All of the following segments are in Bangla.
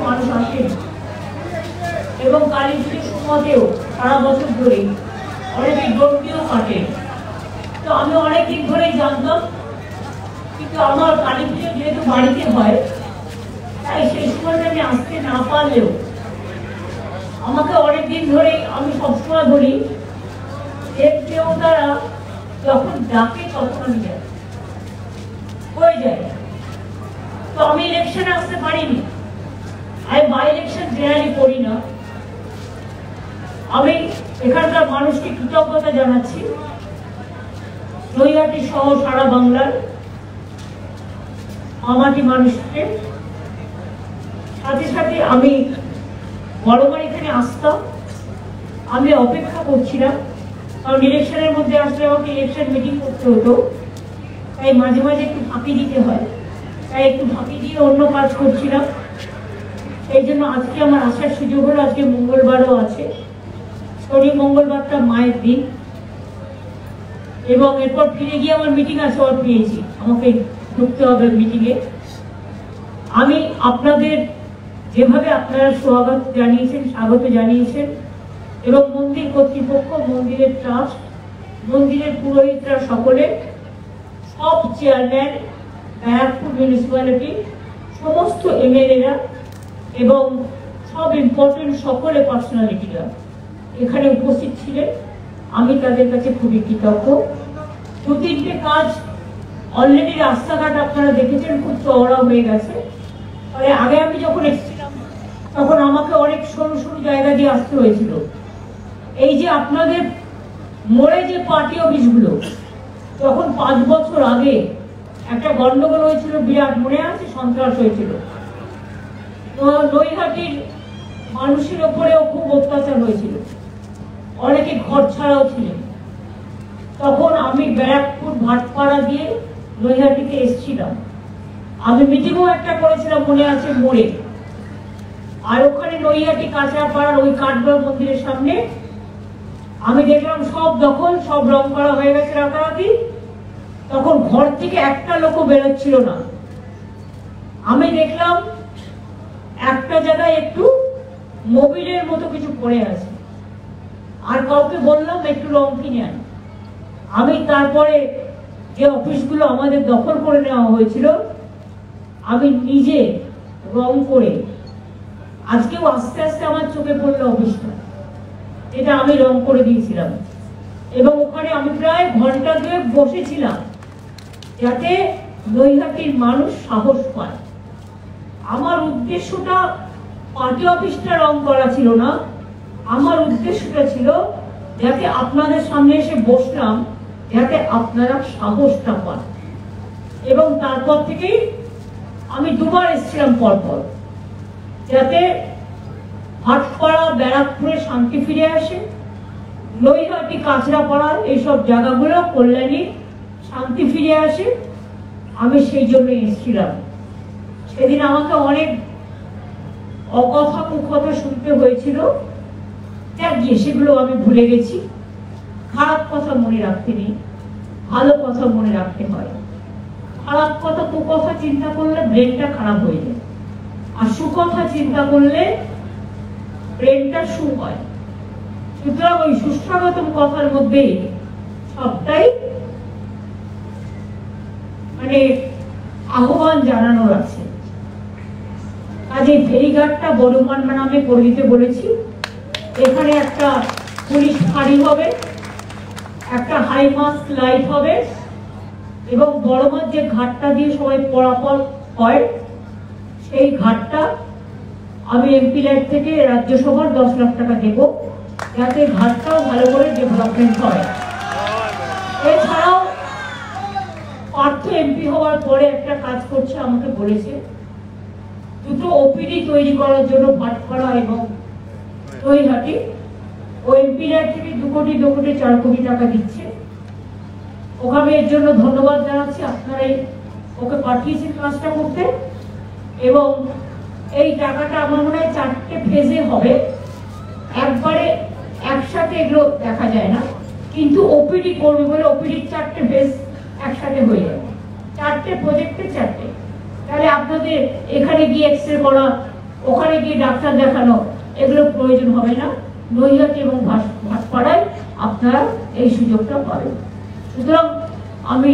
মানুষ আসেন এবং কালী পুজোর সময়তেও সারা বছর ধরে অনেকে দণ্ডীয় কাটেন। তো আমি অনেকদিন ধরেই জানতাম, কিন্তু আমার কালী পুজো যেহেতু বাড়িতে হয় তাই সেই সময়টা আমি আসতে না পারলেও আমাকে অনেকদিন ধরেই আমি সবসময় বলি দেবদেবতারা যখন ডাকে তখন আমি যাই হয়ে যায়। তো আমি ইলেকশনে আসতে পারিনি, আমি বাই ইলেকশন জেনারেলি করি না। আমি এখানকার মানুষকে কৃতজ্ঞতা জানাচ্ছি, নৈহাটি সহ সারা বাংলার আমাটি মানুষকে। সাথে সাথে আমি বড়বার এখানে আসতাম, আমি অপেক্ষা করছিলাম, কারণ ইলেকশনের মধ্যে আসলে আমাকে ইলেকশন মিটিং করতে হতো, তাই মাঝে মাঝে একটু ফাঁকি দিতে হয়, তাই একটু ফাঁকি দিয়ে অন্য কাজ করছিলাম। এই জন্য আজকে আমার আসার সুযোগ হলো। আজকে মঙ্গলবারও আছে, শনি মঙ্গলবারটা মায়ের দিন, এবং এরপর ফিরে গিয়ে আমার মিটিং আছে, ওর পেয়েছি আমাকে ঢুকতে হবে মিটিংয়ে। আমি আপনাদের যেভাবে আপনারা স্বাগত জানিয়েছেন, স্বাগত জানিয়েছেন, এবং মন্দির কর্তৃপক্ষ, মন্দিরের ট্রাস্ট, মন্দিরের পুরোহিতরা সকলে, সব চেয়ারম্যান, ব্যারাকপুর মিউনিসিপ্যালিটি, সমস্ত এমএলএরা এবং সব ইম্পর্টেন্ট সকলে পার্সোনালিটিরা এখানে উপস্থিত ছিলেন। আমি তাদের কাছে খুবই কৃতজ্ঞ। দু তিনটে কাজ অলরেডি, রাস্তাঘাট আপনারা দেখেছেন খুব চওড়া হয়ে গেছে। ফলে আগে আমি যখন এসেছিলাম তখন আমাকে অনেক সরু সরু জায়গা দিয়ে আসতে হয়েছিল। এই যে আপনাদের মোড়ে যে পার্টি অফিসগুলো, তখন 5 বছর আগে একটা গন্ডগোল হয়েছিল বিরাট, মনে আছে? সন্ত্রাস হয়েছিল। নৈহাটির মানুষের ওপরেও খুব অত্যাচার হয়েছিল, অনেকে ঘর ছাড়াও ছিলেন। তখন আমি ব্যারাকপুর ভাটপাড়া দিয়ে নৈহাটিতে এসেছিলাম, আমি মিটিংও একটা করেছিলাম মনে আছে মোড়ে। আর ওখানে নৈহাটি কাঁচরাপাড়ার ওই কাঠগড় মন্দিরের সামনে আমি দেখলাম সব দখল, সব রং করা হয়ে গেছে রাতারাতি। তখন ঘর থেকে একটা লোকও বেরোচ্ছিল না। আমি দেখলাম একটা জায়গায় একটু মোবিলের মতো কিছু পড়ে আছে, আর কাউকে বললাম একটু রং কিনে আন। আমি তারপরে যে অফিসগুলো আমাদের দখল করে নেওয়া হয়েছিল আমি নিজে রং করে, আজকেও আস্তে আস্তে আমার চোখে পড়লো অফিসটা, এটা আমি রং করে দিয়েছিলাম। এবং ওখানে আমি প্রায় ঘন্টা 2 বসেছিলাম যাতে নৈহাটির মানুষ সাহস পায়। আমার উদ্দেশ্যটা পার্টি অফিসটা রং করা ছিল না, আমার উদ্দেশ্যটা ছিল যাতে আপনাদের সামনে এসে বসলাম যাতে আপনারা সাহসটা পান। এবং তারপর থেকেই আমি 2 বার এসেছিলাম পরপর, যাতে ভাটপাড়া ব্যারাকপুরে শান্তি ফিরে আসে, নৈহাটি কাঁচরাপাড়া এইসব জায়গাগুলো কল্যাণী শান্তি ফিরে আসে। আমি সেই জন্য এসেছিলাম। সেদিন আমাকে অনেক অকথা কুকথা শুনতে হয়েছিল, যাক গিয়ে সেগুলো আমি ভুলে গেছি। খারাপ কথা মনে রাখতে নেই, ভালো কথা মনে রাখতে হয়। খারাপ কথা কুকথা চিন্তা করলে ব্রেনটা খারাপ হয়ে যায়, আর সুকথা চিন্তা করলে ব্রেনটা সু হয়। সুতরাং ওই সুস্বাগতম কথার মধ্যে সবটাই মানে আহ্বান জানানোর আছে। কাজে ফেরিঘাটটা বড়মান নামে করে দিতে বলেছি। এখানে একটা পুলিশ ফাঁড়ি হবে, একটা হাই মাস্ক লাইট হবে, এবং বড়মার যে ঘাটটা দিয়ে সবাই পরাপর হয় সেই ঘাটটা আমি এমপি লাইট থেকে রাজ্যসভার 10 লাখ টাকা দেব, যাতে ঘাটটাও ভালো করে ডেভেলপমেন্ট হয়। এছাড়াও পার্থ এমপি হওয়ার পরে একটা কাজ করছে, আমাকে বলেছে 2টো ওপিডি তৈরি করার জন্য ভাটপাড়া এবং নৈহাটি। ও এমপি লাইট থেকে 2 কোটি 4 কোটি টাকা দিচ্ছে। ওখানে এর জন্য ধন্যবাদ জানাচ্ছি, আপনারাই ওকে পাঠিয়েছেন কাজটা করতে। এবং এই টাকাটা আমার মনে হয় 4টে ফেজে হবে, একবারে একসাথে এগুলো দেখা যায় না, কিন্তু ওপিডি করবে বলে ওপিডির 4টে ফেজ একসাথে হয়ে যাবে। 4টে প্রজেক্টে 4টে, তাহলে আপনাদের এখানে গিয়ে এক্সরে করা ওখানে গিয়ে ডাক্তার দেখানো এগুলো প্রয়োজন হবে না। নৈহাটি এবং ভাটপাড়ায় আপনারা এই সুযোগটা পাবেন। সুতরাং আমি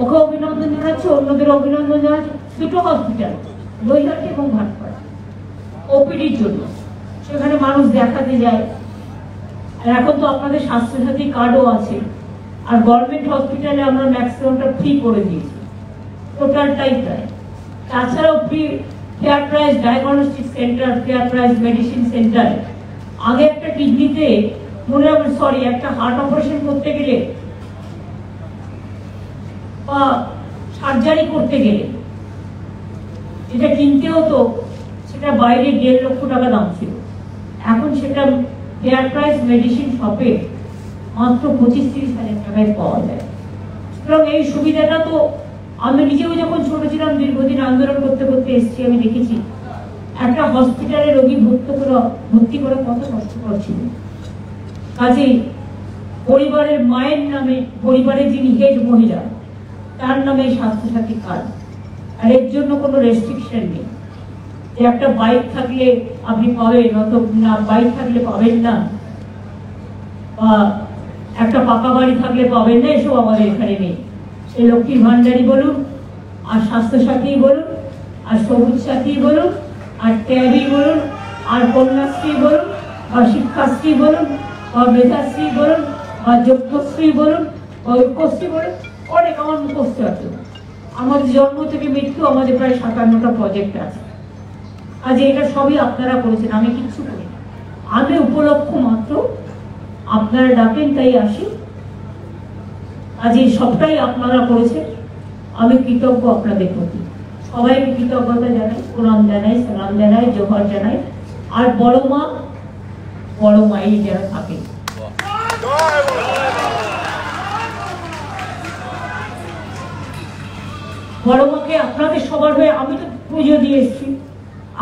ওকে অভিনন্দন জানাচ্ছি, অন্যদের অভিনন্দন জানাচ্ছি। দুটো হসপিটাল, নৈহাটি এবং ভাটপাড়া, ওপিডির জন্য সেখানে মানুষ দেখাতে যায়। আর এখন তো আপনাদের স্বাস্থ্যসাথী কার্ডও আছে, আর গভর্নমেন্ট হসপিটালে আমরা ম্যাক্সিমামটা ফ্রি করে দিয়েছি, টোটালটাই প্রায়। তাছাড়াও free fair price diagnostic centre, fair price medicine centre. আগে একটা কিডনিতে মনে রাখবেন, সরি, একটা হার্ট অপারেশন করতে গেলে বা সার্জারি করতে গেলে যেটা কিনতে হতো সেটা বাইরে 1.5 লক্ষ টাকা দাম ছিল। এখন সেটা ফেয়ার প্রাইস মেডিসিন শপে মাত্র 25-30 হাজার টাকায় পাওয়া যায়। সুতরাং এই সুবিধাটা তো আমি নিজেও যখন ছোট ছিলাম, দীর্ঘদিন আন্দোলন করতে করতে এসেছি, আমি দেখেছি একটা হসপিটালে রোগী ভর্তি করা কত কষ্টকর ছিল। কাজেই পরিবারের মায়ের নামে, পরিবারের যিনি হেড মহিলা, তার নামে স্বাস্থ্যসাথী কার্ড। আর এর জন্য কোনো রেস্ট্রিকশন নেই যে একটা বাইক থাকলে আপনি পাবেন, না বাইক থাকলে পাবেন না, বা একটা পাকা বাড়ি থাকলে পাবেন না, এসব আমাদের এখানে নেই। সে লক্ষ্মীর ভান্ডারী বলুন, আর স্বাস্থ্যসাথী বলুন, আর সবুজ সাথী বলুন, আর ট্যাবই বলুন, আর কন্যাশ্রী বলুন, বা শিক্ষাশ্রী বলুন, বা মেধাশ্রী বলুন, বা যোগ্যশ্রী বলুন, বা ঐক্যশ্রী বলুন, অনেক আমার মুখস্থ আছে। আমাদের জন্ম থেকে মৃত্যু আমাদের প্রায় 57টা প্রজেক্ট আছে। আজ এটা সবই আপনারা করেছেন, আমি কিচ্ছু করি না। আমি উপলক্ষ মাত্র, আপনারা ডাকেন তাই আসি। আজ এই সবটাই আপনারা করেছেন, আমি কৃতজ্ঞ আপনাদের প্রতি। সবাইকে কৃতজ্ঞতা জানাই, প্রণাম জানাই, সালাম জানাই, জোহর জানাই। আর বড় মাই যারা থাকে, বড় মাকে আপনাদের সবার হয়ে আমি তো পুজো দিয়ে এসেছি,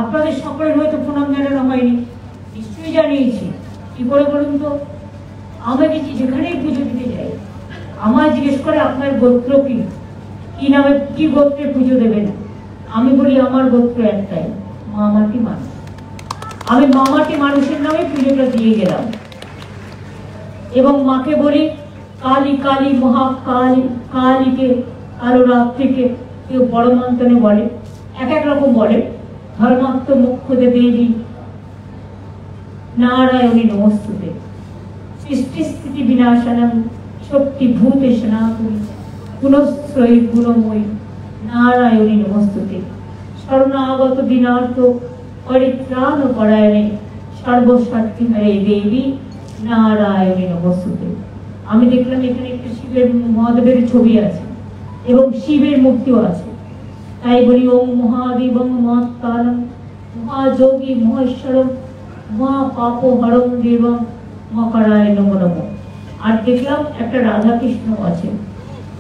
আপনাদের সকলের হয়তো প্রণাম জানানো হয়নি, নিশ্চয়ই জানিয়েছি। কি করে বলুন তো? আমি দেখি যেখানেই পুজো দিতে যাই, আমায় জিজ্ঞেস করে আপনার গোত্র কি নামে, কি গোত্রে পুজো দেবেন। আমি বলি আমার গোত্র একটাই, মামাটি মানুষ। আমি মামাটি মানুষের নামে পুজোটা দিয়ে গেলাম। এবং মাকে বলি কালী কালী মহাকালী, কালীকে কালো রাত্রিকে কেউ বড় মন্ত্রণে বলে, এক এক রকম বলে। ধর্মাত্ম মুখ্যদে দেবী নারায়ণী নমস্তুতে, সৃষ্টি স্থিতি বিনাশনম শক্তি ভূতে সনাতনী গুণশ্রয়ী গুণময়ী নারায়ণী নমস্তুতে, শরণাগত দিনার্থ পরিত্রাণ পরায়ণে সর্বশক্তি হরে দেবী নারায়ণী নমস্তুতে। আমি দেখলাম এখানে একটা শিবের, মহাদেবের ছবি আছে এবং শিবের মূর্তিও আছে। তাই বলি ওম মহাদেবং মহাকালং মহাযোগী মহেশ্বরম মহা পাপহরং দেবং মকরায় নমো নমঃ। আর দেখলাম একটা রাধা কৃষ্ণ আছে।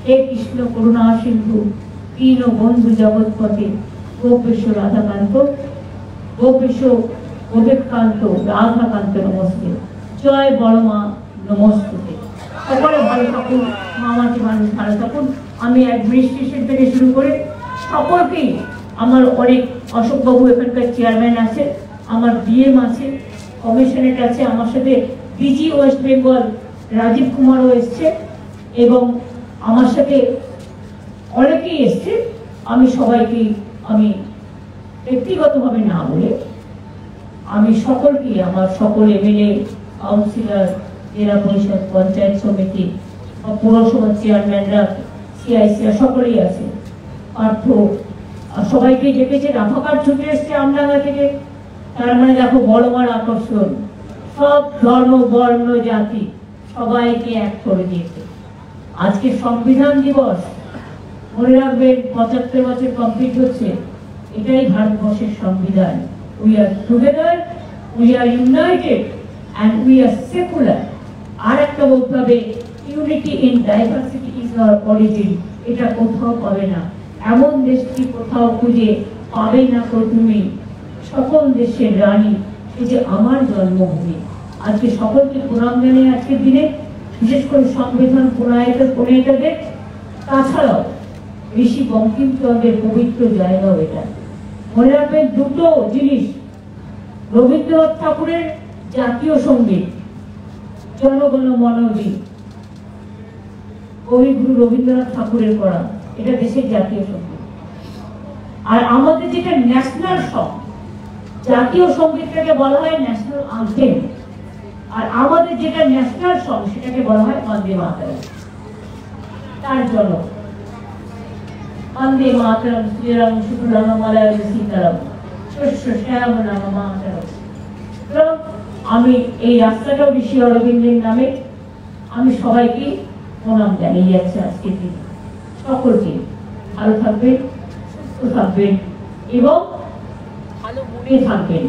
হে কৃষ্ণ করুণা সিন্ধু দীন বন্ধু জগৎপতে গোপেশ রাধাকান্ত, গোপেশ গোপেকান্ত রাধাকান্ত নমস্তে। জয় বড় মা নমস্তে। সকলে ভালো থাকুন, মামাটি মানুষ ভালো থাকুন। আমি অ্যাডমিনিস্ট্রেশন থেকে শুরু করে সকলকেই, আমার অনেক, অশোকবাবু এখানকার চেয়ারম্যান আছে, আমার ডিএম আছে, কমিশনারেট আছে, আমার সাথে ডিজি ওয়েস্ট বেঙ্গল রাজীব কুমারও এসছে, এবং আমার সাথে অনেকেই এসছে। আমি সবাইকে, আমি ব্যক্তিগতভাবে না বলে আমি সকলকে, আমার সকল এমএলএ, কাউন্সিলর, জেলা পরিষদ, পঞ্চায়েত সমিতি, পৌরসভার চেয়ারম্যানরা, সিআইসিরা সকলেই আছে, পার্থ, সবাইকে ডেকেছে। রাফাকার ছুটে এসছে আমডাঙ্গা থেকে। তার মানে দেখো বড় মার আকর্ষণ, সব ধর্ম বর্ণ জাতি সবাইকে এক করে দিয়েছে। আজকে সংবিধান দিবস, মনে রাখবেন 75 বছর কমপ্লিট হচ্ছে। এটাই ভারতবর্ষের সংবিধান। We are together, we are united and we are secular. আর একটা বলতে হবে, unity in diversity is our origin. এটা কোথাও পাবে না, এমন দেশটি কোথাও খুঁজে পাবে না তো তুমি। সকল দেশের রানী, এই যে আমার জন্মভূমি। আজকে সকলকে প্রণাম জানিয়ে আজকের দিনে, বিশেষ করে সংবিধান প্রণয়িতাদের। তাছাড়াও ঋষি বঙ্কিমচন্দ্রের পবিত্র জায়গাও এটা। মনে রাখবেন, দুটো জিনিস রবীন্দ্রনাথ ঠাকুরের জাতীয় সঙ্গীত জনগণ মন অধি, কবিগুরু রবীন্দ্রনাথ ঠাকুরের করা, এটা দেশের জাতীয় সঙ্গীত। আর আমাদের যেটা ন্যাশনাল সং, জাতীয় সঙ্গীতটাকে বলা হয় ন্যাশনাল আনথেম, আর আমাদের যেটা ন্যাশনাল সং সেটাকে বলা হয় বন্দে মাতরম। তার জন্য বন্দে মাতরম শ্রীরাম শুভরাম মালয়াম সীতারাম শস্য শ্যাম নাম মাতরম। আমি এই রাস্তাটাও ঋষি অরবিন্দের নামে আমি সবাইকে প্রণাম জানিয়ে যাচ্ছি আজকের দিনে। সকলকে ভালো থাকবেন, সুস্থ থাকবেন এবং ভালো মনে থাকবেন।